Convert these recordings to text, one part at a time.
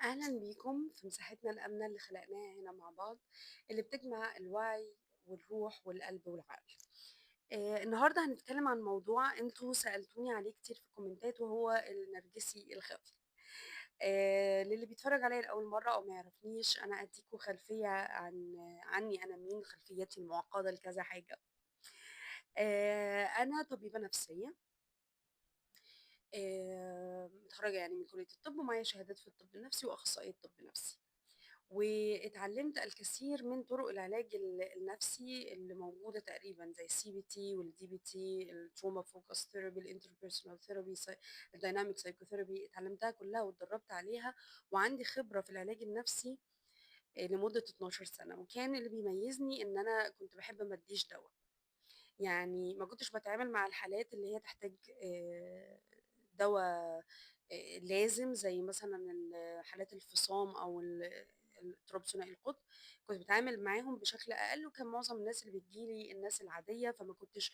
أهلا بيكم في مساحتنا الآمنة اللي خلقناها هنا مع بعض، اللي بتجمع الوعي والروح والقلب والعقل. النهاردة هنتكلم عن موضوع انتوا سألتوني عليه كتير في الكومنتات، وهو النرجسي الخفي. للي بيتفرج عليا لأول مرة أو ما يعرفنيش، أنا أديكوا خلفية عني أنا مين، خلفيتي المعقدة لكذا حاجة. أنا طبيبة نفسية، متخرجة يعني من كلية الطب، ومعايا شهادات في الطب النفسي وأخصائية طب نفسي. واتعلمت الكثير من طرق العلاج النفسي اللي موجودة تقريبا، زي CBT والDBT، التروما فوكس ثيرابي، الانتربيرسونال ثيرابي، الدايناميك سايكوثيرابي. اتعلمتها كلها واتدربت عليها، وعندي خبرة في العلاج النفسي لمدة 12 سنة. وكان اللي بيميزني ان انا كنت بحب ما اديش دواء، يعني ما كنتش باتعامل مع الحالات اللي هي تحتاج دوا لازم، زي مثلًا حالات الفصام أو اضطراب ثنائي القطب. كنت باتعامل معاهم بشكل أقل، وكان معظم الناس اللي بتيجي لي الناس العادية، فما كنتش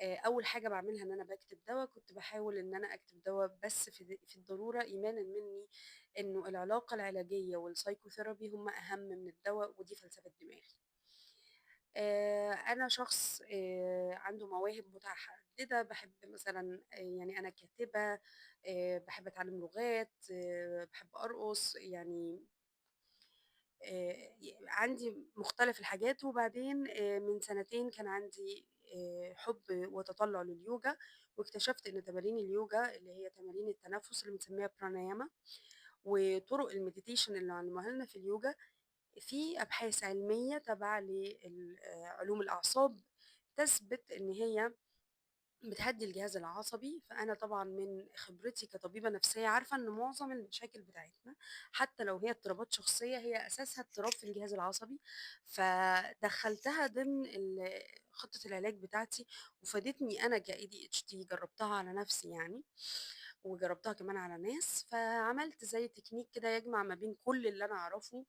أول حاجة باعملها إن أنا باكتب دوا. كنت باحاول إن أنا أكتب دوا بس في الضرورة، إيمانًا مني إنه العلاقة العلاجية والpsychotherapy هم أهم من الدوا، ودي فلسفة دماغي. أنا شخص عنده مواهب متعددة، باحب مثلًا يعني أنا كاتبة، باحب أتعلم لغات، باحب أرقص، يعني عندي مختلف الحاجات. وبعدين من سنتين كان عندي حُب وتطلُّع لليوجا، واكتشفت إن تمارين اليوجا اللي هي تمارين التنفس اللي بنسميها pranayama، وطرق الmeditation اللي علموها لنا في اليوجا، في أبحاث علمية تابعة علوم الأعصاب تثبت إن هي بتهدّي الجهاز العصبي. فأنا طبعًا من خبرتي كطبيبة نفسية عارفة إن معظم المشاكل بتاعتنا، حتى لو هي اضطرابات شخصية، هي أساسها اضطراب في الجهاز العصبي. فدخّلتها ضمن خطة العلاج بتاعتي، وفادتني أنا كADHD. جرّبتها على نفسي يعني، وجرّبتها كمان على ناس. فعملت زي تكنيك كده يجمع ما بين كل اللي أنا أعرفه،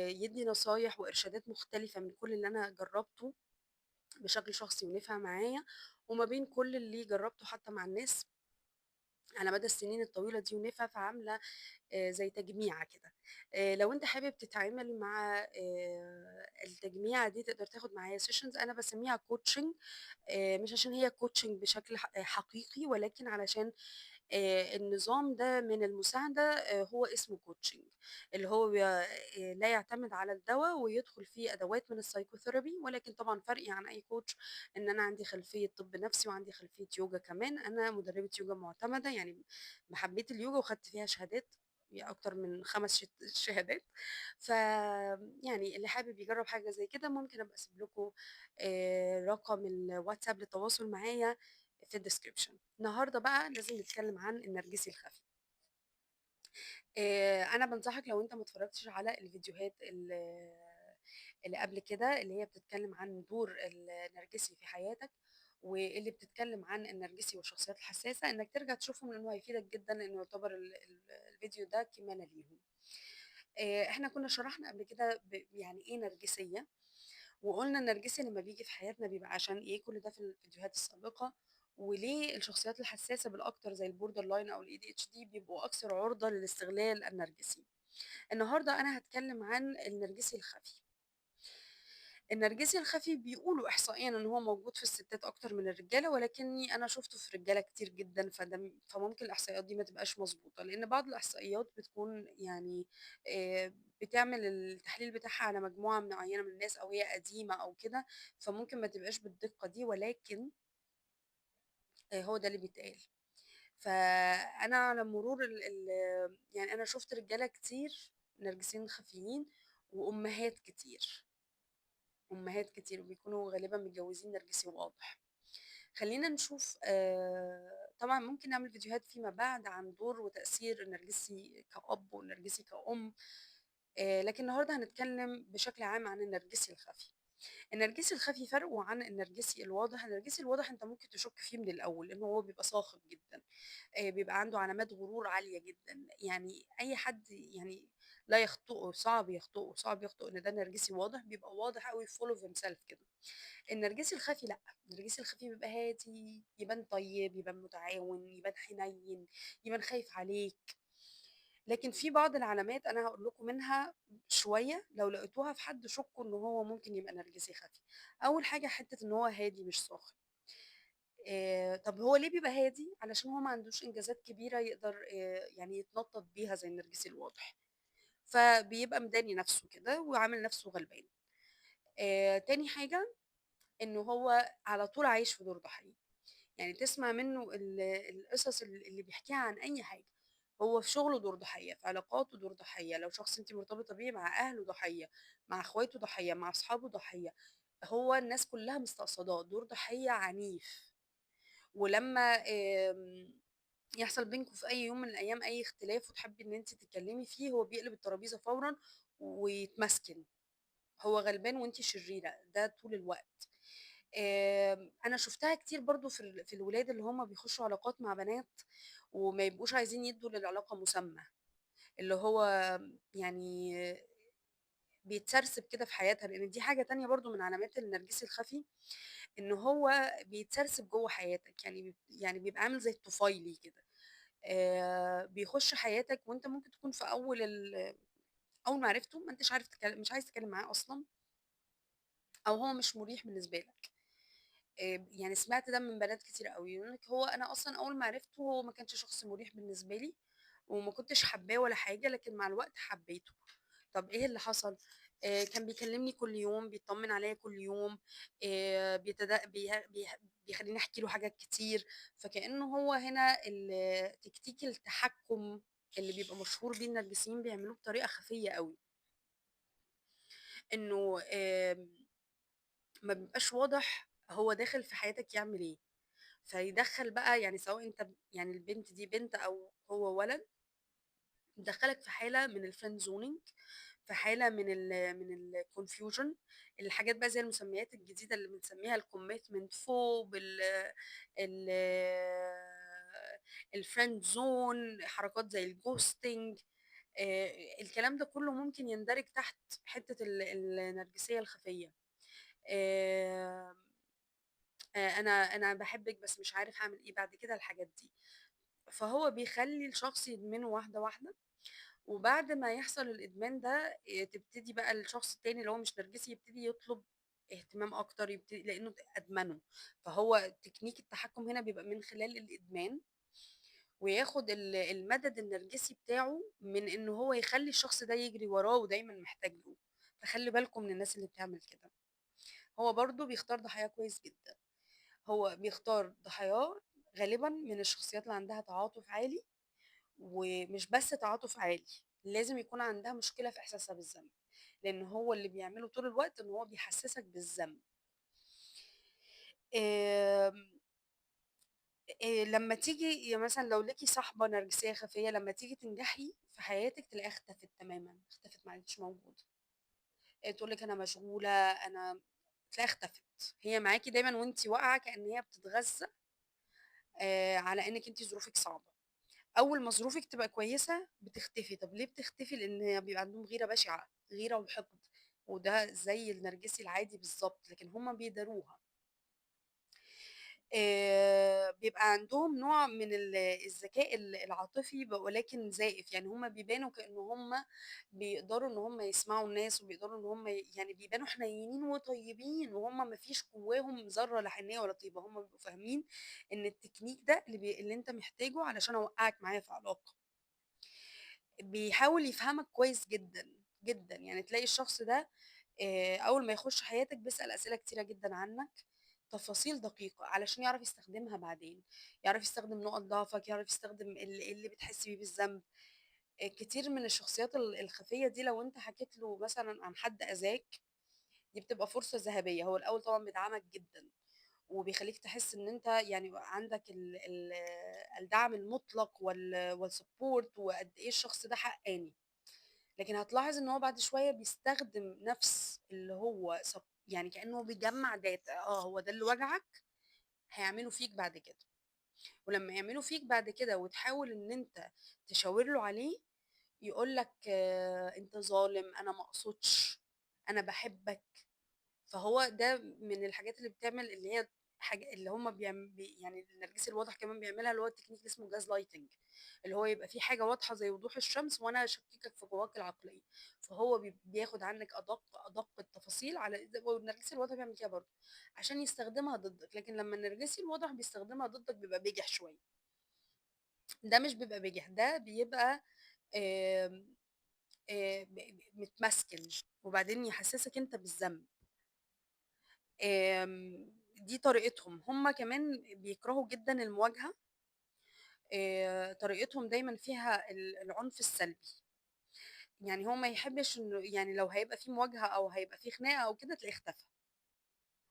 يدّي نصايح وإرشادات مختلفة من كل اللي أنا جرّبته بشكل شخصي ونفع معايا، وما بين كل اللي جرّبته حتى مع الناس على مدى السنين الطويلة دي ونفع. فعاملة زي تجميعة كده. لو أنت حابب تتعامل مع التجميعة دي، تقدر تاخد معايا sessions. أنا باسميها coaching، مش عشان هي coaching بشكل حقيقي، ولكن علشان النظام ده من المساعدة هو اسمه coaching، اللي هو لا يعتمد على الدوا، ويدخل فيه أدوات من الpsychotherapy. ولكن طبعًا فرقي عن أي coach إن أنا عندي خلفية طب نفسي، وعندي خلفية يوجا كمان. أنا مدربة يوجا معتمدة، يعني حبيت اليوجا وخدت فيها شهادات، أكتر من 5 شهادات. يعني اللي حابب يجرّب حاجة زي كده، ممكن أبقى أسيب لكم رقم الواتساب للتواصل معايا في الdescription. النهارده بقى لازم نتكلم عن النرجسي الخفي. أنا بانصحك لو أنت ما اتفرجتش على الفيديوهات اللي قبل كده، اللي هي بتتكلم عن دور النرجسي في حياتك، واللي بتتكلم عن النرجسي والشخصيات الحساسة، إنك ترجع تشوفهم، لإنه هيفيدك جدًا، لإنه يعتبر الفيديو ده كمانة ليهم. إحنا كنا شرحنا قبل كده يعني إيه نرجسية، وقُلنا النرجسي لمّا بييجي في حياتنا بيبقى عشان إيه، كل ده في الفيديوهات السابقة. وليه الشخصيات الحساسة بالأكتر زي الborderline أو الADHD بيبقوا أكثر عُرضة للاستغلال النرجسي. النهارده أنا هاتكلم عن النرجسي الخفي. النرجسي الخفي بيقولوا إحصائيًا إن هو موجود في الستات أكتر من الرجالة، ولكني أنا شُفته في رجالة كتير جدًا. فممكن الإحصائيات دي ما تبقاش مضبوطة، لإن بعض الإحصائيات بتكون يعني بتعمل التحليل بتاعها على مجموعة معيّنة من الناس، أو هي قديمة أو كده، فممكن ما تبقاش بالدقة دي. ولكن هو ده اللي بيتقال. فأنا على مرور ال ال يعني أنا شُفت رجالة كتير نرجسيين خفيين، وأمهات كتير، أمهات كتير، وبيكونوا غالبًا متجوزين نرجسي واضح. خلّينا نشوف، طبعًا ممكن نعمل فيديوهات فيما بعد عن دور وتأثير النرجسي كأب والنرجسي كأم. لكن النهارده هنتكلم بشكل عام عن النرجسي الخفي. النرجسي الخفي فرقه عن النرجسي الواضح. النرجسي الواضح أنت ممكن تشُك فيه من الأول، لإن هو بيبقى صاخب جدًا، بيبقى عنده علامات غرور عالية جدًا. يعني أي حد يعني لا يخطئه، صعب يخطئه، صعب يخطئ إن ده نرجسي واضح. بيبقى واضح أوي full of himself كده. النرجسي الخفي لأ، النرجسي الخفي بيبقى هادي، يبان طيب، يبان متعاون، يبان حنين، يبان خايف عليك. لكن في بعض العلامات أنا هاقول لكم منها شوية، لو لقيتوها في حد شُكّوا إن هو ممكن يبقى نرجسي خفي. أول حاجة حتّة إن هو هادي مش صاخب. طب هو ليه بيبقى هادي؟ علشان هو ما عندوش إنجازات كبيرة يقدر يعني يتنطّط بيها زي النرجسي الواضح، فبيبقى مداري نَفْسه كده وعامل نَفْسه غلبان. تاني حاجة إنه هو على طول عايش في دور ضحية. يعني تسمع منه القصص اللي بيحكيها عن أي حاجة. هو في شغله دور ضحية، في علاقاته دور ضحية، لو شخص أنتِ مرتبطة بيه مع أهله ضحية، مع أخواته ضحية، مع أصحابه ضحية. هو الناس كلها مستقصداه، دور ضحية عنيف. ولمّا يحصل بينكم في أي يوم من الأيام أي اختلاف وتحبي إن أنتِ تتكلمي فيه، هو بيقلب الترابيزة فورًا ويتمسكن. هو غلبان وأنتِ شريرة، ده طول الوقت. أنا شُفتها كتير برضه في الولاد اللي هُم بيخشوا علاقات مع بنات وما يبقوش عايزين يدّوا للعلاقة مسمى، اللي هو يعني بيتسرسب كده في حياتها، لإن دي حاجة تانية برضه من علامات النرجسي الخفي، إن هو بيتسرسب جوّه حياتك، يعني بيبقى عامل زي الطفيلي كده. بيخش حياتك وأنت ممكن تكون في أول ما عرفته ما أنتش عارف مش عايز تتكلم معاه أصلًا، أو هو مش مُريح بالنسبة لك. يعني سمعت ده من بنات كتير أوي، يقولوا لِك هو أنا أصلًا أول ما عرفته هو ما كانش شخص مُريح بالنسبة لي، وما كنتش حاباه ولا حاجة، لكن مع الوقت حبيته. طب إيه اللي حصل؟ كان بيكلمني كل يوم، بيطمن عليَّ كل يوم، بيتد بيه بيه بيخلّيني أحكي له حاجات كتير، فكأنه هو هنا تكتيك التحكُّم اللي بيبقى مشهور بيه النرجسيين بيعملوه بطريقة خفية أوي، إنه ما بيبقاش واضح هو داخل في حياتك يعمل إيه. فيدخّل بقى يعني سواء أنت يعني البنت دي بنت أو هو ولد، يدخّلك في حالة من الfriend zoning، في حالة من الconfusion، الحاجات بقى زي المسميات الجديدة اللي بنسميها الcommitment phobe ال الfriend zone، حركات زي الghosting. الكلام ده كلّه ممكن يندرج تحت حتّة النرجسية الخفية. آمم أنا باحبِّك بس مش عارف هاعمل إيه بعد كده، الحاجات دي. فهو بيخلّي الشخص يدمنه واحدة، واحدة، وبعد ما يحصل الإدمان ده تبتدي بقى الشخص التاني اللي هو مش نرجسي يبتدي يطلب اهتمام أكتر، لإنه أدمنه. فهو تكنيك التحكُّم هنا بيبقى من خلال الإدمان، وياخد المدد النرجسي بتاعه من إنه هو يخلّي الشخص ده يجري وراه ودايمًا محتاج له. فخلّي بالكم من الناس اللي بتعمل كده. هو برضه بيختار ضحاياه كويس جدًا. هو بيختار ضحاياه غالبًا من الشخصيات اللي عندها تعاطُف عالي، ومش بس تعاطُف عالي، لازم يكون عندها مشكلة في إحساسها بالذنب، لإن هو اللي بيعمله طول الوقت إن هو بيحسّسك بالذنب. آمم، لمّا تيجي مثلًا لو ليكِ صاحبة نرجسية خفية، لمّا تيجي تنجحي في حياتِك تلاقيها اختفت تمامًا، اختفت ما عادتش موجودة. تقول لِك أنا مشغولة، تلاقيها اختفت. هي معاكِ دايمًا وأنتِ واقعة كأن هي بتتغذى على إنِّك أنتِ ظروفِك صعبة. أول ما ظروفِك تبقى كويسة بتختفي. طب ليه بتختفي؟ لإن بيبقى عندهم غيرة بشعة، غيرة وحقد، وده زي النرجسي العادي بالضبط، لكن هُم بيداروها. بيبقى عندهم نوع من الذكاء العاطفي ولكن زائف، يعني هُم بيبانوا كإن هُم بيقدروا إن هُم يسمعوا الناس، وبيقدروا إن هُم يعني بيبانوا حنيّنين وطيبين، وهُم ما فيش جواهم ذرة لا حنيّة ولا طيبة. هُم بيبقوا فاهمين إن التكنيك ده اللي أنت محتاجه علشان أوقّعك معايا في علاقة. بيحاول يفهمك كويس جدًا، جدًا. يعني تلاقي الشخص ده أول ما يخش حياتك بيسأل أسئلة كتيرة جدًا عنك، تفاصيل دقيقة علشان يعرف يستخدمها بعدين، يعرف يستخدم نقط ضعفك، يعرف يستخدم اللي بتحس بيه بالذنب. كتير من الشخصيات الخفية دي لو أنت حكيت له مثلًا عن حد أذاك، دي بتبقى فرصة ذهبية. هو الأول طبعًا بيدعمك جدًا، وبيخلّيك تحس إن أنت يعني عندك الدعم المطلق والsupport وقد إيه الشخص ده حقّاني. لكن هتلاحظ إن هو بعد شوية بيستخدم نفس اللي هو يعني كأنه بيجمّع data. هو ده اللي وجعك، هيعمله فيك بعد كده. ولمّا يعمله فيك بعد كده وتحاول إن أنت تشاور له عليه، يقول لك أنت ظالم، أنا ما أقصدش، أنا باحبك. فهو ده من الحاجات اللي بتعمل اللي هي حاجة اللي هم يعني النرجسي الواضح كمان بيعملها، اللي هو التكنيك اللي اسمه جاز لايتنج، اللي هو يبقى في حاجة واضحة زي وضوح الشمس وانا اشككك في جواك العقلية. فهو بياخد عنك ادق التفاصيل، والنرجسي الواضح بيعمل كده برضه عشان يستخدمها ضدك. لكن لما النرجسي الواضح بيستخدمها ضدك بيبقى بيجح شوية. ده مش بيبقى بجح، ده بيبقى آم، متمسكن، وبعدين يحسسك انت بالذنب. دي طريقتهم. هم كمان بيكرهوا جدا المواجهة. طريقتهم دايما فيها العنف السلبي. يعني هو ما يحبش انه، يعني لو هيبقى في مواجهة او هيبقى في خناقة او كده تلاقيه اختفى.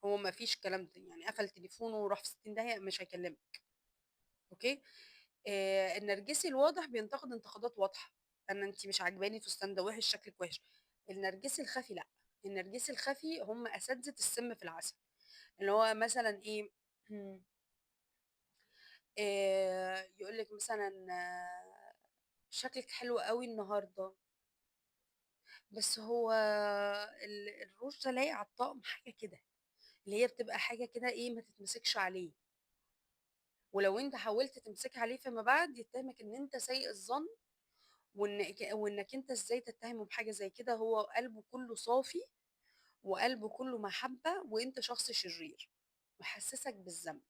هو ما فيش الكلام ده، يعني قفل تليفونه وراح في 60 داهية مش هيكلمك. اوكي. النرجسي الواضح بينتقد انتقادات واضحة. انا انت مش عاجباني، فستان ده وحش، شكلك وحش. النرجسي الخفي لا. النرجسي الخفي هم اساتذة السم في العسل. اللي هو مثلا ايه؟ يقول لك مثلا شكلك حلو قوي النهارده، بس هو الروج ده لايق على الطقم حاجه كده، اللي هي بتبقى حاجه كده ايه، ما تتمسكش عليه. ولو انت حاولت تمسك عليه فيما بعد يتهمك ان انت سيء الظن، وانك انت ازاي تتهمه بحاجه زي كده. هو قلبه كله صافي، وقلبه كله محبه، وانت شخص شرير محسسك بالذنب.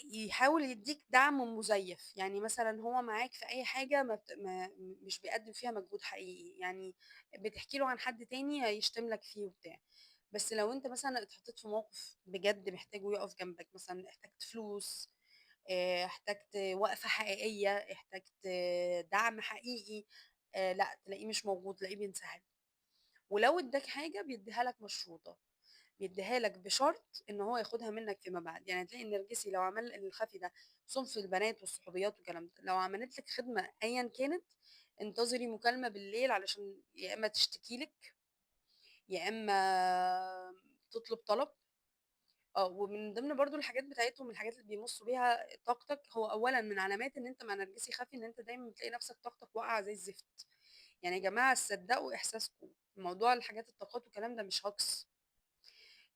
يحاول يديك دعم مزيف. يعني مثلا هو معاك في اي حاجه مش بيقدم فيها مجهود حقيقي. يعني بتحكي له عن حد تاني هيشتم لك فيه وبتاع. بس لو انت مثلا اتحطيت في موقف بجد محتاجه يقف جنبك، مثلا احتجت فلوس، احتجت وقفه حقيقيه، احتجت دعم حقيقي، لا تلاقيه مش موجود، تلاقيه بينسحب. ولو اداك حاجه بيديها لك مشروطه، بيديها لك بشرط ان هو ياخدها منك فيما بعد. يعني هتلاقي النرجسي لو عمل الخفي ده صنف البنات والصحوبيات والكلام ده، لو عملت لك خدمه ايا كانت، انتظري مكالمه بالليل علشان يا اما تشتكي لك، يا اما تطلب طلب. اه، ومن ضمن برضو الحاجات بتاعتهم، الحاجات اللي بيمصوا بيها طاقتك، هو اولا من علامات ان انت مع نرجسي خفي ان انت دايما بتلاقي نفسك طاقتك واقعه زي الزفت. يعني يا جماعه صدقوا احساسكم، موضوع الحاجات الطاقات والكلام ده مش هجص.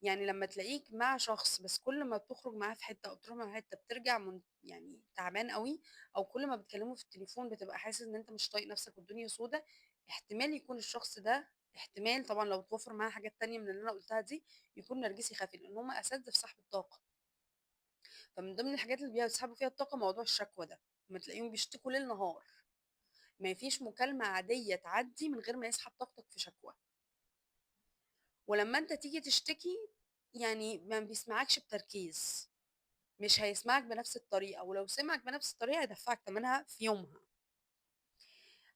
يعني لما تلاقيك مع شخص بس كل ما بتخرج معاه في حته او تروح معاه في حته بترجع يعني تعبان قوي، او كل ما بتكلمه في التليفون بتبقى حاسس ان انت مش طايق نفسك والدنيا سودة، احتمال يكون الشخص ده، احتمال طبعا لو توفر معاه حاجات تانية من اللي انا قلتها دي، يكون نرجسي خفي، لان هم اساتذه في سحب الطاقه. فمن ضمن الحاجات اللي بيسحبوا فيها الطاقه موضوع الشكوى ده. ما تلاقيهم بيشتكوا ليل نهار، ما فيش مكالمه عاديه تعدي من غير ما يسحب طاقتك في شكوى. ولما انت تيجي تشتكي يعني ما بيسمعكش بتركيز، مش هيسمعك بنفس الطريقة، ولو سمعك بنفس الطريقة هيدفعك تمنها في يومها.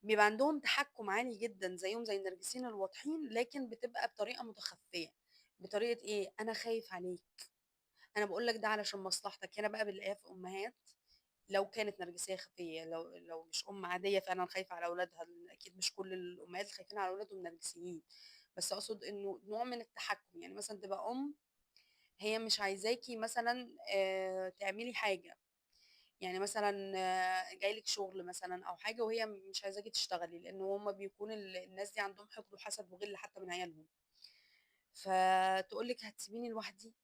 بيبقى عندهم تحكم عالي جدا زيهم زي النرجسيين الواضحين، لكن بتبقى بطريقة متخفية. بطريقة ايه؟ انا خايف عليك، انا بقول لك ده علشان مصلحتك. هنا بقى بنلاقيها في امهات، لو كانت نرجسية خفية. لو مش ام عادية فعلا خايفة على اولادها، لأن اكيد مش كل الامهات اللي خايفين على اولادهم نرجسيين، بس اقصد انه نوع من التحكم. يعني مثلا تبقى ام هي مش عايزاكي مثلا تعملي حاجة. يعني مثلا جايلك شغل مثلا او حاجه وهي مش عايزاكي تشتغلي، لان هم بيكون الناس دي عندهم حقد وحسد وغل حتى من عيالهم. فتقول لك هتسيبيني لوحدي،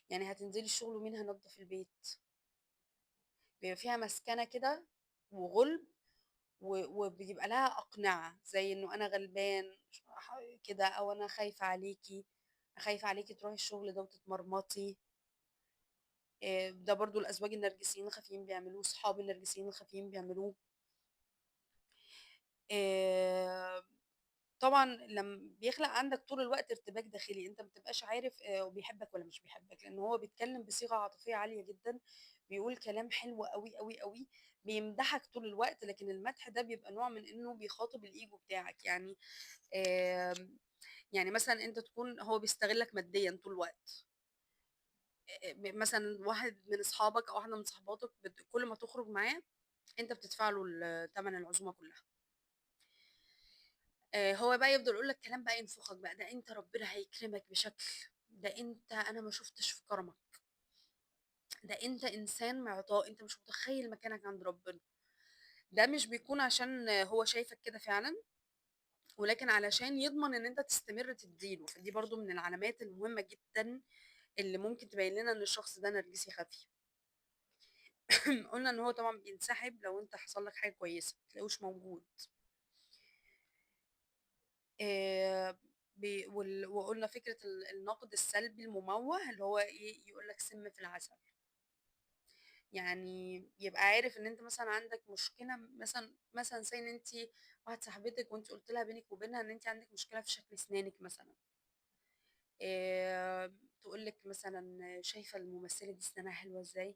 يعني هتنزلي الشغل ومين هينظف البيت. بيبقى فيها مسكنه كده وغلب، وبيبقى لها اقنعه زي انه انا غلبان كده، او انا خايفه عليكي، خايفه عليكي تروحي الشغل ده وتتمرمطي. ده برضو الازواج النرجسيين الخفيين بيعملوه، صحاب النرجسيين الخفيين بيعملوه. آه، طبعًا لمّا بيخلق عندك طول الوقت ارتباك داخلي، أنت ما بتبقاش عارف هو بيحبك والّا مش بيحبك، لإن هو بيتكلم بصيغة عاطفية عالية جدًا، بيقول كلام حلو أوي، أوي، أوي، بيمدحك طول الوقت، لكن المدح ده بيبقى نوع من إنه بيخاطب الego بتاعك. يعني يعني مثلًا أنت تكون هو بيستغلك ماديًا طول الوقت. مثلًا واحد من أصحابك أو واحدة من صاحباتك كل ما تخرج معاه أنت بتدفع له تمن العزومة كلها. هو بقى يفضل يقول لك كلام بقى ينفخك بقى، ده أنت ربنا هيكرمك بشكل، ده أنت أنا ما شُفتش في كرمك، ده أنت إنسان معطاء، أنت مش متخيّل مكانك عند ربنا. ده مش بيكون عشان هو شايفك كده فعلًا، ولكن علشان يضمن إن أنت تستمر تدّي له، فدي برضه من العلامات المهمة جدًا اللي ممكن تبين لنا إن الشخص ده نرجسي خفي. قُلنا إن هو طبعًا بينسحب لو أنت حصل لك حاجة كويسة، ما تلاقيهوش موجود. وقُلنا فكرة النقد السلبي المموّه اللي هو إيه، يقول لك سم في العسل. يعني يبقى عارف إن أنت مثلًا عندك مشكلة مثلًا say إن أنتِ واحدة صاحبتِك وأنتِ قُلتِ لها بينِك وبينها إن أنتِ عندِك مشكلة في شكل أسنانِك مثلًا، تقول لِك مثلًا شايفة الممثلة دي أسنانها حلوة إزاي،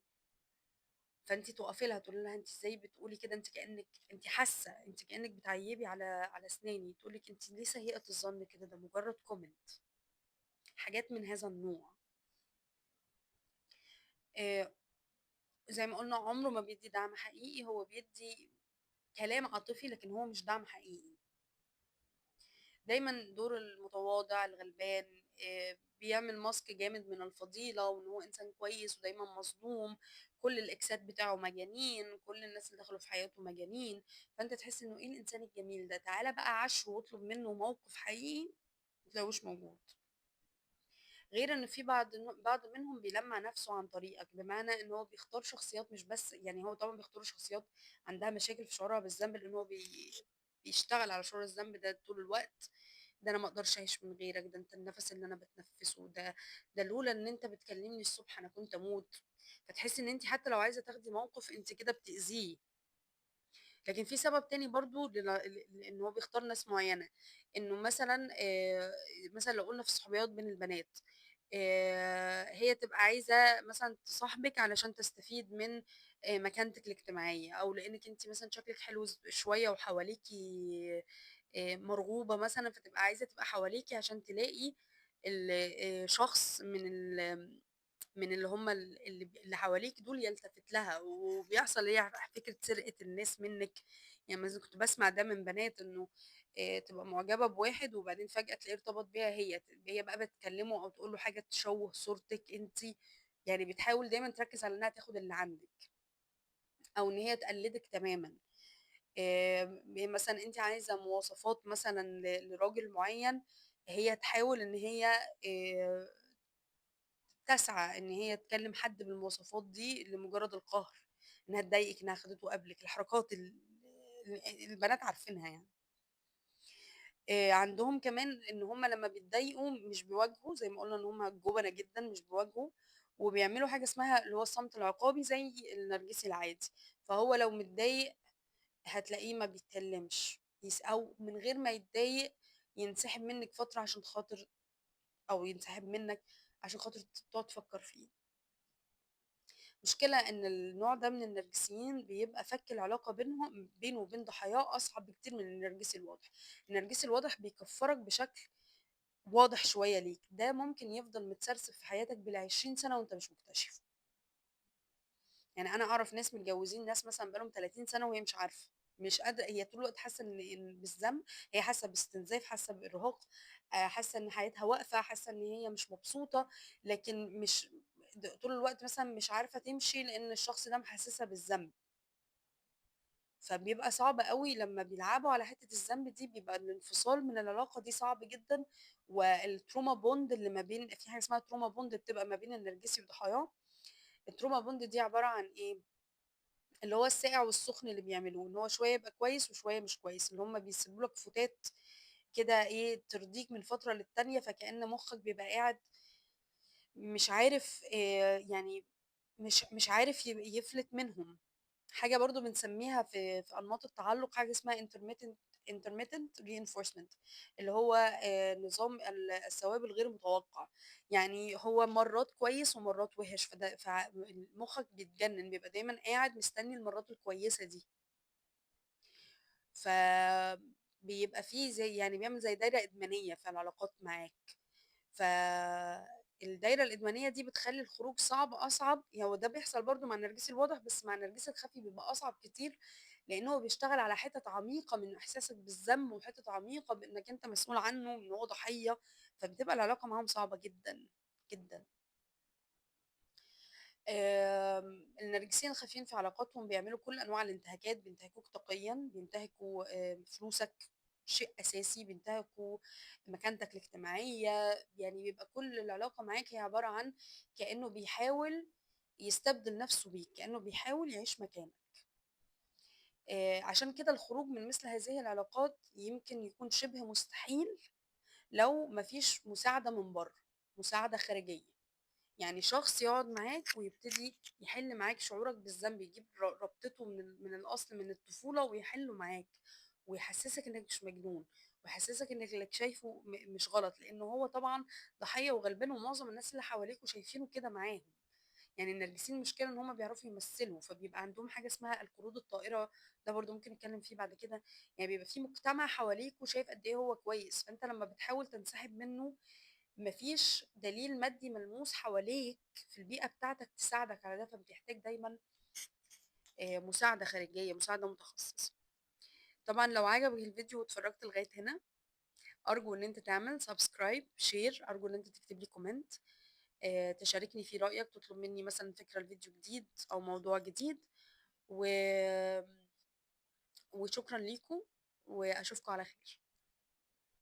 فأنتِ تُقفي لها تقولي لها: "أنتِ إزاي بتقولي كده؟ أنتِ حاسة، أنتِ كإنِّك بتعيّبي على أسناني." تقول لِك: "أنتِ ليه سيئة الظن كده؟ ده مجرد comment." حاجات من هذا النوع. آآ زي ما قُلنا عمره ما بيدّي دعم حقيقي، هو بيدّي كلام عاطفي لكن هو مش دعم حقيقي. دايمًا دور المتواضع، الغلبان، بيعمل ماسك جامد من الفضيلة وإن هو إنسان كويس ودايمًا مظلوم، كل الإكسات بتاعه مجانين، كل الناس اللي دخلوا في حياته مجانين، فأنت تحس إنه إيه الإنسان الجميل ده، تعالَ بقى عاشره واطلب منه موقف حقيقي، ما تلاقيهوش موجود. غير إن في بعض منهم بيلمّع نَفْسه عن طريقك، بمعنى إن هو بيختار شخصيات مش بس يعني هو طبعًا بيختار شخصيات عندها مشاكل في شعورها بالذنب، لإن هو بيشتغل على شعور الذنب ده طول الوقت، ده أنا ما أقدرش أعيش من غيرك، ده أنت النَفَس اللي أنا باتنفّسه، ده لولا إن أنت بتكلمني الصبح أنا كنت أموت، فتحسّي إن أنتِ حتى لو عايزة تاخدي موقِف أنتِ كده بتأذيه. لكن في سبب تاني برضه لإن هو بيختار ناس معيّنة، إنه مثلًا لو قُلنا في الصحوبيات بين البنات، هي تبقى عايزة مثلًا تصاحبِك علشان تستفيد من مكانتِك الاجتماعية، أو لإنِّك أنتِ مثلًا شكلِك حلو شوية وحواليكِ مرغوبة مثلًا، فتبقى عايزة تبقى حواليكِ عشان تلاقي شخص من اللي هم اللي حواليكِ دول يلتفت لها، وبيحصل هي فكرة سرقة الناس منِّك، يعني مثلًا كنت باسمع ده من بنات إنه تبقى معجبة بواحد وبعدين فجأة تلاقيه ارتبط بيها هي بقى بتكلمه أو تقول له حاجة تشوه صورتِك أنتِ، يعني بتحاول دايمًا تركّز على إنها تاخد اللي عندِك، أو إن هي تقلدِك تمامًا. مثلًا أنتِ عايزة مواصفات مثلًا لراجل معين، هي تحاول إن هي آآ تسعى إن هي تكلم حد بالمواصفات دي لمجرد القهر، إنها تضايقِك، إنها خدته قبلِك، الحركات البنات عارفينها يعني. عندهم كمان إن هُم لمّا بيتضايقوا مش بيواجهوا، زي ما قُلنا إن هُم جُبنة جدًا مش بيواجهوا، وبيعملوا حاجة اسمها اللي هو الصمت العقابي زي النرجسي العادي، فهو لو متضايق هتلاقيه ما بيتكلمش، أو من غير ما يتضايق ينسحب منِّك فترة عشان خاطر أو ينسحب منّك عشان خاطر تقعد تفكّر فيه. المشكلة إن النوع ده من النرجسيين بيبقى فك العلاقة بينه وبين ضحاياه أصعب بكتير من النرجسي الواضح. النرجسي الواضح بيكفّرك بشكل واضح شوية ليك، ده ممكن يفضل متسرسب في حياتك بال20 سَنة وأنت مش مكتشفه. يعني أنا أعرف ناس متجوّزين ناس مثلًا بقى لهم 30 سَنة وهي مش عارفة، مش قادرة هي طول الوقت حاسة إن بالذنب، هي حاسة باستنزاف، حاسة بإرهاق، حاسة إن حياتها واقفة، حاسة إن هي مش مبسوطة، لكن مش طول الوقت مثلًا مش عارفة تمشي لإن الشخص ده محسسها بالذنب، فبيبقى صعب أوي لمّا بيلعبوا على حتّة الذنب دي، بيبقى الانفصال من العلاقة دي صعب جدًا، والtrauma bond اللي ما بين في حاجة اسمها trauma bond بتبقى ما بين النرجسي وضحاياه، الtrauma bond دي عبارة عن إيه، اللي هو الساقع والسخن اللي بيعملوه، إن هو شوية يبقى كويس وشوية مش كويس، اللي هُم بيسيبوا لك فتات كده إيه، ترضيك من فترة للتانية، فكأن مخّك بيبقى قاعد مش عارف يعني مش عارف يفلت منهم. حاجة برضه بنسميها في أنماط التعلُّق حاجة اسمها intermittent reinforcement اللي هو نظام الثواب الغير متوقّع، يعني هو مرّات كويس ومرّات وِحِش، مُخّك بيتجنن، بيبقى دايمًا قاعد مستني المرّات الكويسة دي، فبيبقى في يعني بيعمل زي دايرة إدمانية في العلاقات معاك. فالدايرة الإدمانية دي بتخلّي الخروج صعب أصعب، هو ده بيحصل برضه مع النرجسي الواضح، بس مع النرجسي الخفي بيبقى أصعب كتير، لإن هو بيشتغل على حِتَت عميقة من إحساسك بالذنب، وحِتَت عميقة بإنك أنت مسؤول عنه، وإن هو ضحية، فبتبقى العلاقة معاهم صعبة جدًا، جدًا. النرجسيين الخافيين في علاقاتهم بيعملوا كل أنواع الانتهاكات، بينتهكوك طاقيًا، بينتهكوا فلوسك شيء أساسي، بينتهكوا مكانتك الاجتماعية، يعني بيبقى كل العلاقة معاك هي عبارة عن كأنه بيحاول يستبدل نفسه بيك، كأنه بيحاول يعيش مكانك. عشان كده الخروج من مثل هذه العلاقات يمكن يكون شبه مستحيل لو ما فيش مساعدة من برّه، مساعدة خارجية. يعني شخص يقعد معاك ويبتدي يحل معاك شعورك بالذنب، يجيب رابطته من الأصل من الطفولة ويحله معاك، ويحسسك إنك مش مجنون، ويحسسك إنك اللي شايفه مش غلط، لإنه هو طبعًا ضحية وغلبان ومعظم الناس اللي حواليكوا شايفينه كده معاهم. يعني النرجسيين المشكلة إن هُم بيعرفوا يمثّلوا، فبيبقى عندهم حاجة اسمها القرود الطائرة، ده برضه ممكن نتكلم فيه بعد كده. يعني بيبقى في مجتمع حواليك وشايف قد إيه هو كويس، فأنت لمّا بتحاول تنسحب منه ما فيش دليل مادي ملموس حواليك في البيئة بتاعتك تساعدك على ده، فبتحتاج دايمًا مساعدة خارجية، مساعدة متخصصة. طبعًا لو عجبك الفيديو واتفرجت لغاية هنا، أرجو إن أنت تعمل subscribe، share، أرجو إن أنت تكتب لي comment، تشاركني في رأيك، تطلب مني مثلًا فكرة لفيديو جديد أو موضوع جديد، و وشكرًا ليكم، وأشوفكم على خير.